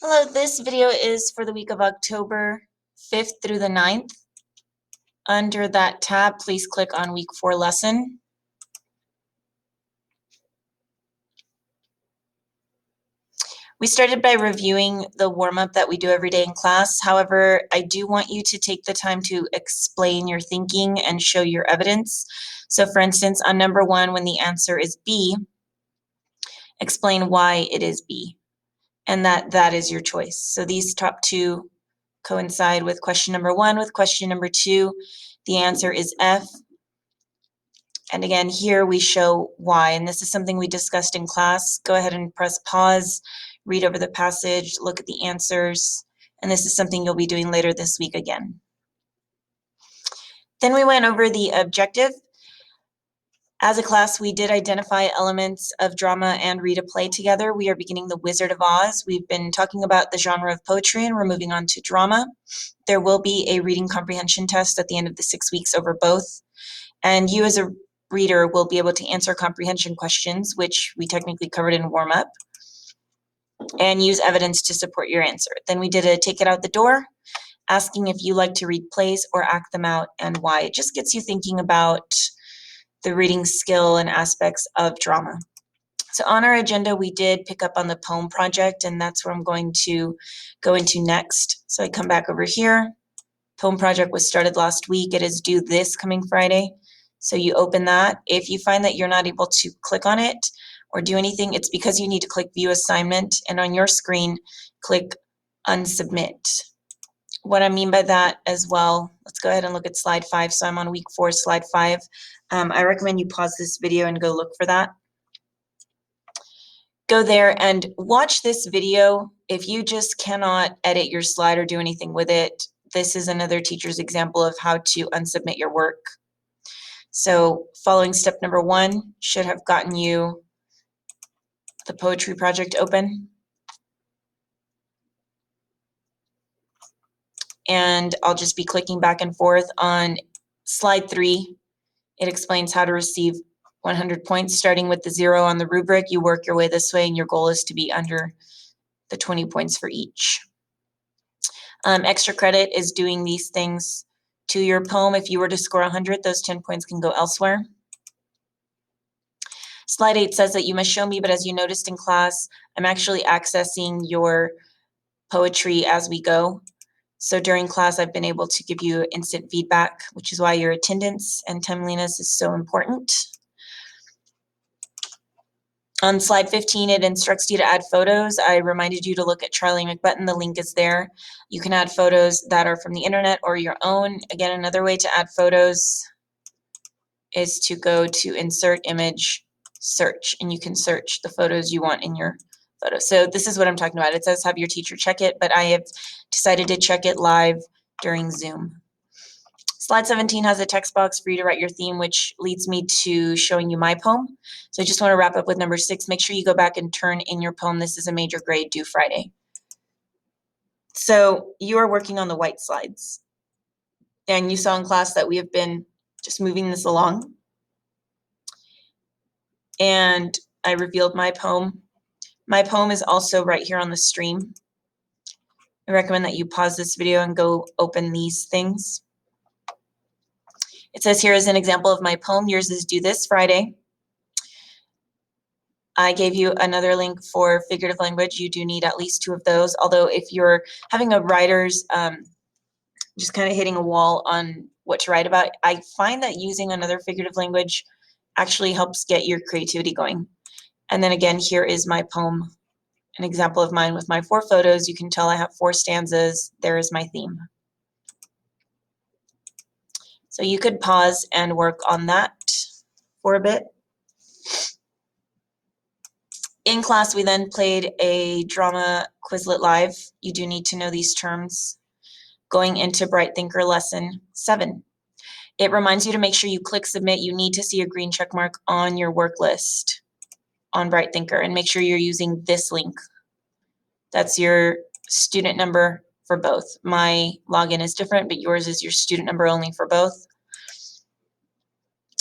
Hello, this video is for the week of October 5th through the 9th. Under that tab, please click on week 4 lesson. We started by reviewing the warm-up that we do every day in class. However, I do want you to take the time to explain your thinking and show your evidence. So for instance, on number 1, when the answer is B, explain why it is B, and that is your choice. So these top two coincide with question number 1. With question number 2, the answer is F. And again, here we show why, and this is something we discussed in class. Go ahead and press pause, read over the passage, look at the answers, and this is something you'll be doing later this week again. Then we went over the objective. As a class, we did identify elements of drama and read a play together. We are beginning The Wizard of Oz. We've been talking about the genre of poetry, and we're moving on to drama. There will be a reading comprehension test at the end of the 6 weeks over both. And you as a reader will be able to answer comprehension questions, which we technically covered in warm-up, and use evidence to support your answer. Then we did a take it out the door, asking if you like to read plays or act them out and why. It just gets you thinking about the reading skill and aspects of drama. So on our agenda, we did pick up on the poem project, and that's where I'm going to go into next. So I come back over here. Poem project was started last week. It is due this coming Friday. So you open that. If you find that you're not able to click on it or do anything, it's because you need to click View Assignment, and on your screen, click Unsubmit. What I mean by that as well, let's go ahead and look at slide 5. So I'm on week 4, slide 5. I recommend you pause this video and go look for that. Go there and watch this video. If you just cannot edit your slide or do anything with it, this is another teacher's example of how to unsubmit your work. So following step number 1 should have gotten you the poetry project open. And I'll just be clicking back and forth. On slide 3, it explains how to receive 100 points. Starting with the 0 on the rubric, you work your way this way, and your goal is to be under the 20 points for each. Extra credit is doing these things to your poem. If you were to score 100, those 10 points can go elsewhere. Slide 8 says that you must show me, but as you noticed in class, I'm actually accessing your poetry as we go. So during class, I've been able to give you instant feedback, which is why your attendance and timeliness is so important. On slide 15, it instructs you to add photos. I reminded you to look at Charlie McButton. The link is there. You can add photos that are from the internet or your own. Again, another way to add photos is to go to Insert Image, Search, and you can search the photos you want in your photo. So this is what I'm talking about. It says have your teacher check it, but I have decided to check it live during Zoom. Slide 17 has a text box for you to write your theme, which leads me to showing you my poem. So I just want to wrap up with number 6. Make sure you go back and turn in your poem. This is a major grade due Friday. So you are working on the white slides. And you saw in class that we have been just moving this along. And I revealed my poem. My poem is also right here on the stream. I recommend that you pause this video and go open these things. It says here is an example of my poem. Yours is due this Friday. I gave you another link for figurative language. You do need at least 2 of those. Although if you're having a writer's just kind of hitting a wall on what to write about, I find that using another figurative language actually helps get your creativity going. And then again, here is my poem, an example of mine with my 4 photos. You can tell I have 4 stanzas. There is my theme. So you could pause and work on that for a bit. In class, we then played a drama Quizlet Live. You do need to know these terms. Going into Bright Thinker lesson 7. It reminds you to make sure you click submit. You need to see a green check mark on your work list on Bright Thinker, and make sure you're using this link. That's your student number for both. My login is different, but yours is your student number only for both.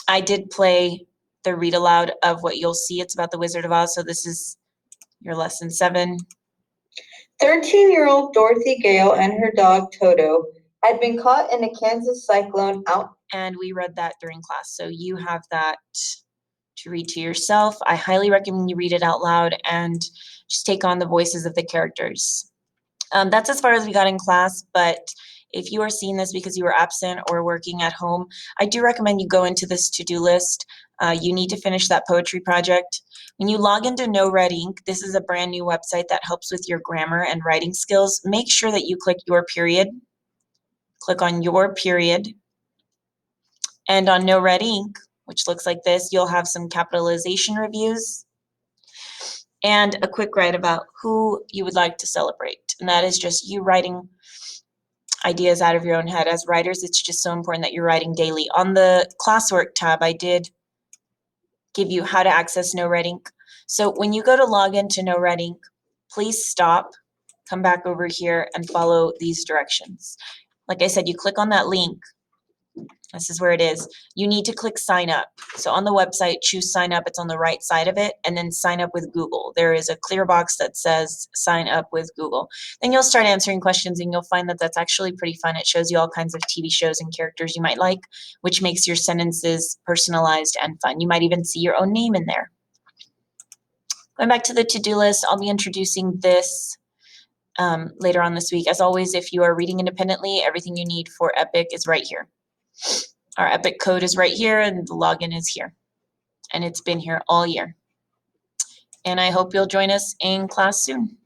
I did play the read aloud of what you'll see. It's about the Wizard of Oz. So this is your lesson 7. 13-year-old Dorothy Gale and her dog Toto had been caught in a Kansas cyclone out. And we read that during class, so you have that to read to yourself. I highly recommend you read it out loud and just take on the voices of the characters. That's as far as we got in class, but if you are seeing this because you were absent or working at home, I do recommend you go into this to-do list. You need to finish that poetry project. When you log into No Red Ink, this is a brand new website that helps with your grammar and writing skills. Make sure that you click your period. Click on your period. And on No Red Ink, which looks like this, you'll have some capitalization reviews and a quick write about who you would like to celebrate. And that is just you writing ideas out of your own head. As writers, it's just so important that you're writing daily. On the classwork tab, I did give you how to access No Red Ink. So when you go to log into No Red Ink, please stop, come back over here and follow these directions. Like I said, you click on that link. This is where it is. You need to click sign up. So on the website, choose sign up. It's on the right side of it, and then sign up with Google. There is a clear box that says sign up with Google. Then you'll start answering questions, and you'll find that that's actually pretty fun. It shows you all kinds of TV shows and characters you might like, which makes your sentences personalized and fun. You might even see your own name in there. Going back to the to-do list, I'll be introducing this later on this week. As always, if you are reading independently, everything you need for EPIC is right here. Our EPIC code is right here and the login is here. And it's been here all year. And I hope you'll join us in class soon.